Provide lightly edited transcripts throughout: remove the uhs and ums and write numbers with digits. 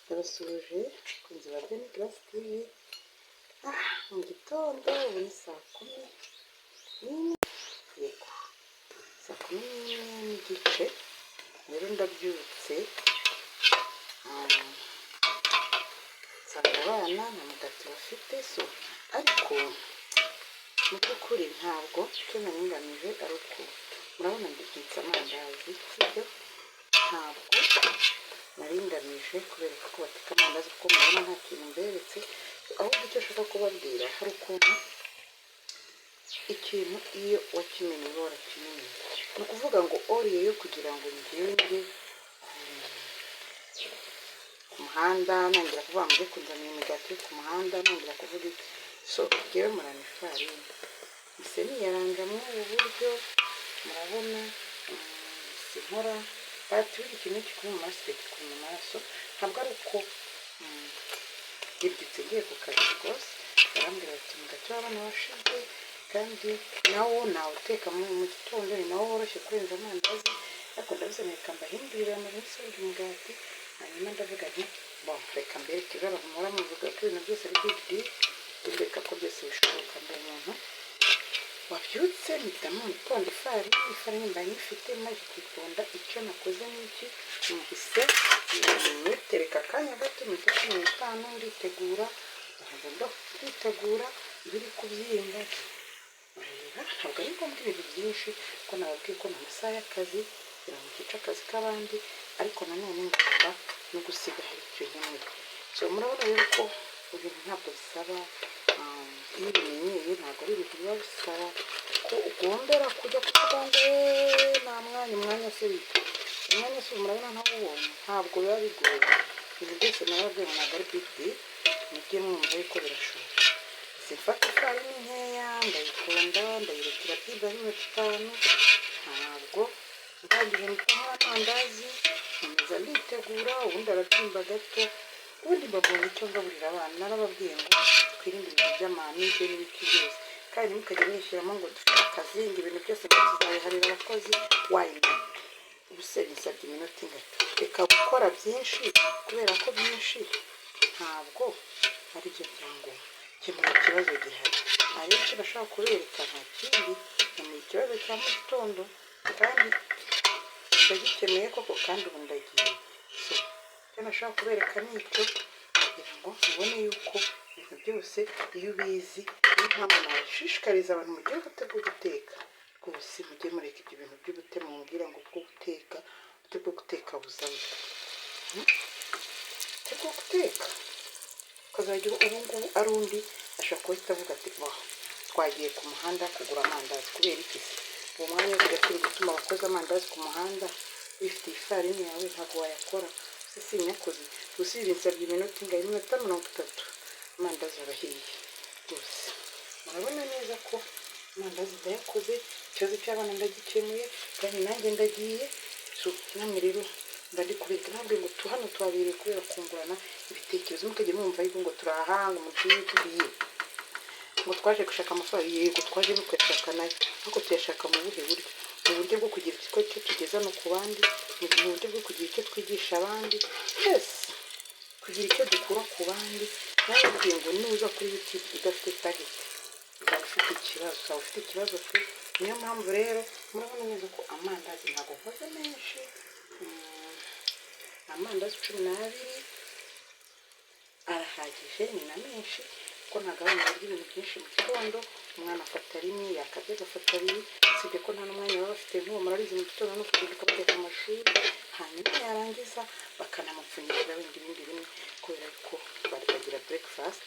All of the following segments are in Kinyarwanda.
Ndabasuhuje abakunzi ba Beni Grace TV. Mu gitondo ubu ni saa kumi n'imwe, yego saa kumi n'imwe n'igice. Rero ndabyutse nsanga abana nta mugati bafite, ariko mu by'ukuri ntabwo icyo nari ngamije ari uko murabona mbitse amandazi, sibyo? Ntabwo nari ngamije kubereka ko bateka amandazi kuko murabona nta kintu mberetse, ahubwo icyo nshaka kubabwira hari ukuntu ikintu iyo wakimenye uba warakimenye. Ni ukuvuga ngo oriye yo kugira ngo ngende ku muhanda ntangira kuvuga ngo njye kunzanira imigati yo ku muhanda, ntangira kuvuga iki ngewe murana ifarini ise niyarangamwe ubu buryo murabona sinkora bati buri kintu kikuri mu maraso kikuri mu maraso, ntabwo ari uko yibyutse ngiye ku kazi rwose. Barambwira bati umugati w'abana washize kandi nawo nawuteka mu gitondo, ni nawo woroshye kurenza amandazi, ariko ndabizi reka mbahindurire amaminsi w'undi mugati. Hanyuma ndavuga nti reka mbereke ibyo bahumura muvuga ko ibintu byose ari big deal, mbereka ko byose bishoboka. Ndi umuntu wabyutse mpitamo iponda ifarini mba nyifite, maze kuyiponda icyo nakoze n'iki muhise nyitereka akanya gato iminota 15 nditegura. Ngomba kwitegura biri kubyimba, ntabwo ari ngombwa ibintu byinshi kuko nababwiye ko ni amasaha y'akazi kugira ngo nkice akazi k'abandi, ariko nanone ngomba no gusiga icyo nkeneye. Murabona rero ko ibintu ntabwo bisaba, iyo ubimenyeye ntabwo ari ibintu biba bisaba ko ugombera kujya kuvuga ngo nta umwanya se wita umwanya se murabona ntawubonye, ntabwo biba bigoye. Ibintu byose nababwiye ntabwo ari big deal, mujye mwumva yuko birashoboka. Mfata ifarini nkeya ndayiponda ndayirekera byibuze iminota 5, ntabwo ndangije gukora amandazi nkomeza nditegura, ubundi arabyimba gato, ubundi mbabonye icyo ngaburira abana. Narababwiye ngo twirinde ibintu by'amamibe n'ibiki byose, kandi ntimukajya mwishyiramo ngo dufite akazi ngo ibintu byose tuzabiharira abakozi. wayine ubuse bisabye iminota ingana, reka gukora byinshi kubera ko byinshi ntabwo ari byo byangombwa. Kimwe ikibazo gihari abenshi bashaka kubereka nta kindi, ni ikibazo cya mu gitondo kandi ndagikeneye koko, kandi ubu ndagiye. Icyo nashaka kubereka ni icyo kugira ngo mubone yuko ibintu byose iyo ubizi, niyo mpamvu nabashishikariza abantu mugiye guteka rwose mujye mureka ibyo bintu by'ubute mubwira ngo bwo guteka buzabuze bwo guteka ukazagira ubu ngubu ari undi ashobora guhita avuga ati twagiye ku muhanda kugura amandazi. Kubera iki se uwo mwanya wo kujya turi gutuma abakozi amandazi ku muhanda bifite ifarini yawe ntabwo wayakora? Sinyakoze gusa binsabye iminota ingana iminota 30 amandazi arahiye rwose. Murabona neza ko amandazi ndayakoze, ikibazo cy'abana ndagikemuye kandi nanjye ndagiye. Namwe rero ndari kureka ntabwo ngo hano twabire kubera kungurana ibitekerezo, mukajya mwumva yuko ngo turahanga umugiye tugiye ngo twaje gushaka amafaranga. Yego twaje no kuyashaka nayo, ariko tuyashaka mu buhe buryo? Mu buryo bwo kugira icyo tugeza no ku bandi, mu buryo bwo kugira icyo twigisha abandi, kugira icyo dukura ku bandi. Nawe ugiye ngo nuza kuri YouTube udafite target uzaba ufite ikibazo, uzaba ufite ikibazo pe. Niyo mpamvu rero murabona neza ko amandazi ntabwo nkoze menshi, amandazi 12 arahagije, ni na menshi ko ntabwo abana barya ibintu byinshi mu gitondo. Umwana afata rimwe, yakabye agafata abiri, sibyo ko nta n'umwanya baba bafite nk'uwo murarizi mu gitondo no kugenda bajya ku mashuri, hanyuma yarangiza bakanamupfunyikira wenda ibindi bimwe kubera ko bagira breakfast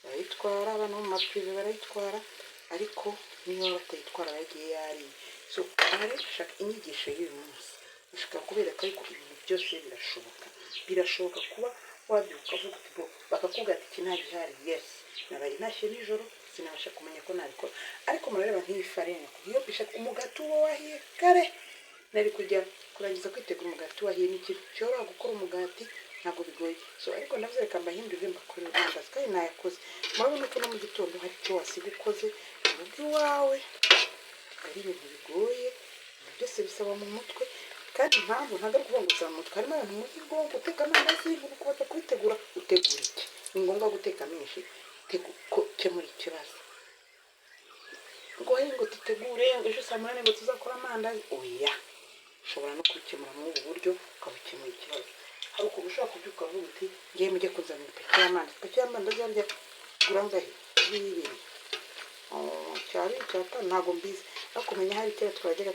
barayitwara. Abana bo mu maprive barayitwara, ariko niyo batayitwara bagiye yariye. Ndashaka inyigisho y'uyu munsi, ndashaka kubereka yuko ibintu byose birashoboka kuba wabyuka uvuga uti bakakubwira ati iki ntabihari. Yes, nabaye ntashye nijoro sinabasha kumenya ko nabikora, ariko murareba nk'iyi farini iyo bishaka umugati uwo wahiye kare, nari kujya kurangiza kwitegura umugati wahiye. ni ikintu cyoroha gukora umugati, ntabwo bigoye. Ariko navuze reka mbahindurire mbakore amandazi kandi nayakoze. Murabona ko no mu gitondo hari icyo wasiga ukoze mu rugo iwawe, ari ibintu bigoye, byose bisaba mu mutwe. kandi impamvu ntabwo ari ukuvuga ngo uzamutwe, harimo abantu mu gihugu guteka amandazi, kubaza kubitegura uteka menshi kemura ikibazo ngo ngo tutegure ngo ejo saa munani ngo tuzakora amandazi oya ushobora no kubikemura muri ubu buryo ukabukemura ikibazo hari ukuntu ushobora kubyuka uvuga uti ngiye mujye kuzana ipaki y'amandazi yarya gura ngahe bibiri cyari cyatanu ntabwo mbizi ariko kumenya hari kera twajyaga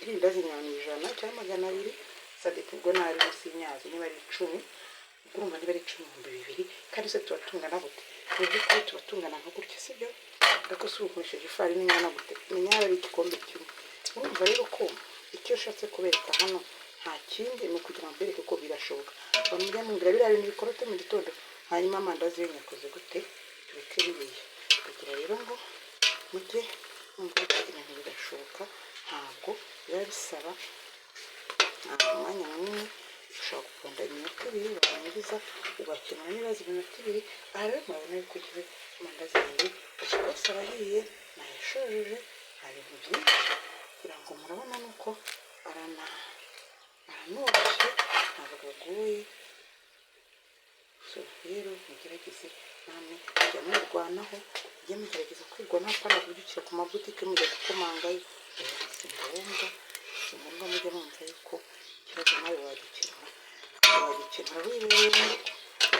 irindazi nyama 100 cyangwa 200 sadete ubwo nari munsi y'imyazi niba ari 10 urumva niba ari 10,200 kandi se turatungana gute twebwe ko turatungana nka gutya sibyo ariko si ukoresheje ifarini ingana gute menya ari igikombe kimwe urumva rero ko icyo ushatse kubereka hano nta kindi ni ukugira ngo bereke ko birashoboka bamujya mu ngira biriya bintu bikorote mu gitondo hanyuma amandazi yo nyakoze gute tubike biriya kugira rero ngo mujye umva ko ibintu birashoboka ntabwo biba bisaba umwanya munini ushobora gukunda iminota 2 warangiza ugakemura n'ibibazo iminota 2 aha rero murabona yuko ugize amandazi yanjye yose arahiye nayashojeje hari ibintu byinshi kugira ngo murabona nuko aranoroshye ntabwo agoye so rero mugerageze namwe kujya murwanaho mujye mugerageza kwirwanaho apana kubyukira ku mabutike mujya gukomangayo si ngombwa mujye mwumva yuko ikibazo nawe wagikemura wibereye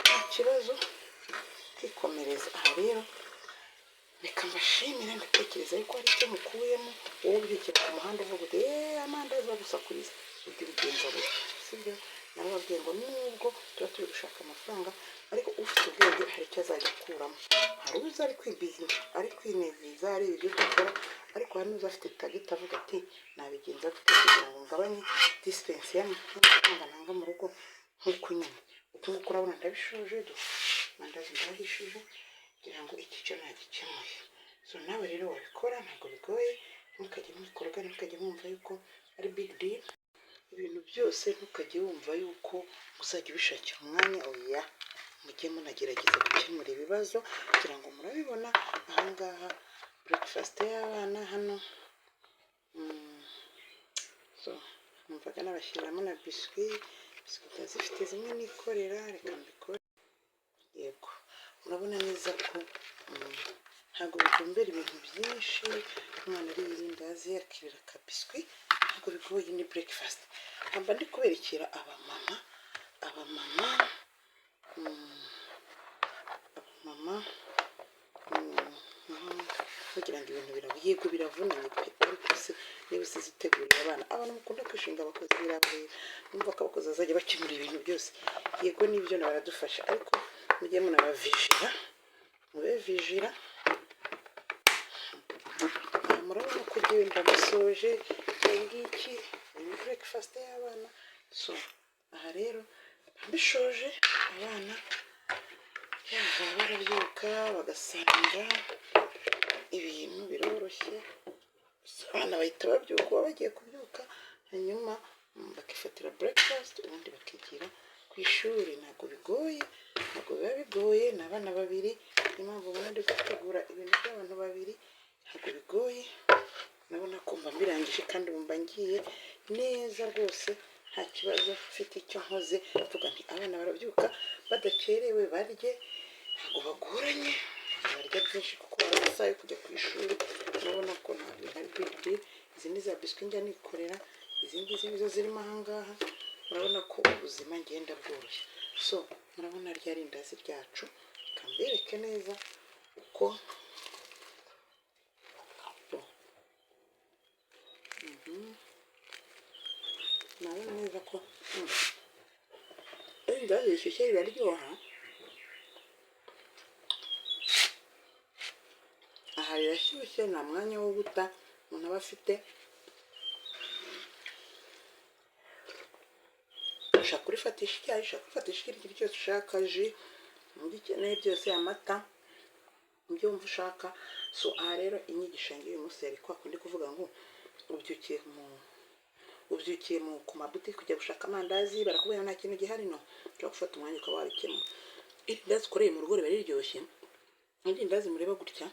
nta kibazo kwikomereza aha rero reka mbashimire ndatekereza yuko hari icyo mukuyemo wowe ubyukira ku muhanda uvuga uti amandazi bagusakuriza ujye ubigenza gutya sibyo nabo babwiye ngo nubwo tuba turi gushaka amafaranga ariko ufite ubwenge hari icyo azajya akuramo hari uza ari kwibizinesi ari kwinezeza ari ibyo dukora ariko hari n'uza afite tageti avuga ati nabigenza gute kugira ngo ngabanye disipensi y'amafaranga nanga mu rugo nk'uko nyine uko nguko urabona ndabishoje amandazi ndahishije kugira ngo iki cyo nagikemuye so nawe rero wabikora ntabwo bigoye ntukajye mubikorwa ntukajye mwumva yuko ari big deal ibintu byose ntukajye wumva yuko uzajya ubishakira umwanya oya mujye munagerageza gukemura ibibazo kugira ngo murabibona ahangaha breakfast y'abana hano so numvaga nabashyiramo na biscuit zifite zimwe nikorera reka mbikore yego murabona neza ko ntabwo bigombera ibintu byinshi umwana ari irindazi yakirira ka biscuit ntabwo bigoye ni breakfast amba ndi kuberekera abamama kugira ngo ibintu yego biravunanye pe ariko se niba usizitegurira abana mukunda kwishinga abakozi birabaye numva ko abakozi bazajya bakemura ibintu byose yego nibyo nabaradufasha ariko mujye munabavijira mubevijira murabona ko giye ndamusoje ngiki ni breakfast y'abana so aha rero mbishoje abana barabyuka bagasanga ibintu biroroshye abana bahita babyuka bagiye kubyuka hanyuma bakifatira breakfast ubundi bakigira ku ishuri ntabwo biba bigoye n'abana babiri impamvu ubundi gutegura ibintu by'abantu babiri ntabwo bigoye nabona kumva mbirangije kandi bumva ngiye neza rwose nta kibazo mfite icyo nkoze mvuga nti abana barabyuka badakerewe barye ntabwo bagoranye barya byinshi kuko bari amasaha yo kujya ku ishuri urabona ko nta bintu ari bigiri izi ni za biscuit njya nikorera izindi zo zirimo ahangaha murabona ko ubuzima ngenda bworoshye so murabona rya rindazi ryacu kambereke neza uko nabona neza ko irindazi rishyushye riraryoha aha rirashyushye nta mwanya wo guta umuntu aba afite ushaka kurifatisha icyayi ushaka kurifatisha ikindi kintu cyose ushaka ji ibyo ukeneye byose amata ibyo wumva ushaka so aha rero inyigisho yanjye uyu munsi yari kwakundi kuvuga ngo ubyukiye ku mabutike kujya gushaka amandazi barakubwira nta kintu gihari no ushobora gufata umwanya ukaba wabikemura irindazi ukoreye mu rugo riba riryoshye irindazi mureba gutya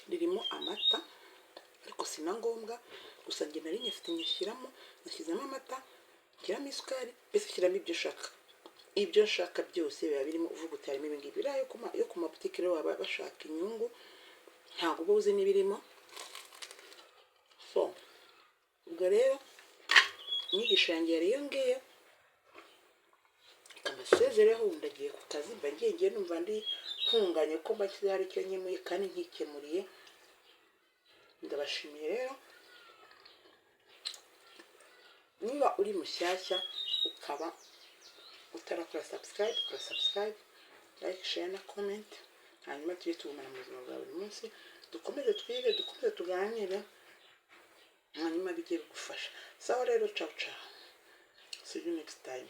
ririmo amata ariko si na ngombwa gusa njye nari nyafite nyashyiramo nashyizemo amata nshyiramo isukari mbese shyiramo ibyo ushaka ibyo nshaka byose biba birimo, uvuga uti harimo ibingibi. Biriya yo ku mabutike rero baba bashaka inyungu, ntabwo uba uzi n'ibirimo. So ubwo rero inyigisho yanjye yari iyo ngiyo, amasezereho ndagiye ku kazi, mba ngiye numva ndi ntunganye ko mbashyize hari icyo nkemuye kandi nkikemuriye. Ndabashimiye rero. Niba uri mushyashya ukaba utarakora subscribe, kora subscribe, like, share na comment, hanyuma tujye tubumana mu buzima bwa buri munsi, dukomeze twige, dukomeze tuganire, hanyuma bijye bigufasha. Sawa rero, ciao ciao, see you next time.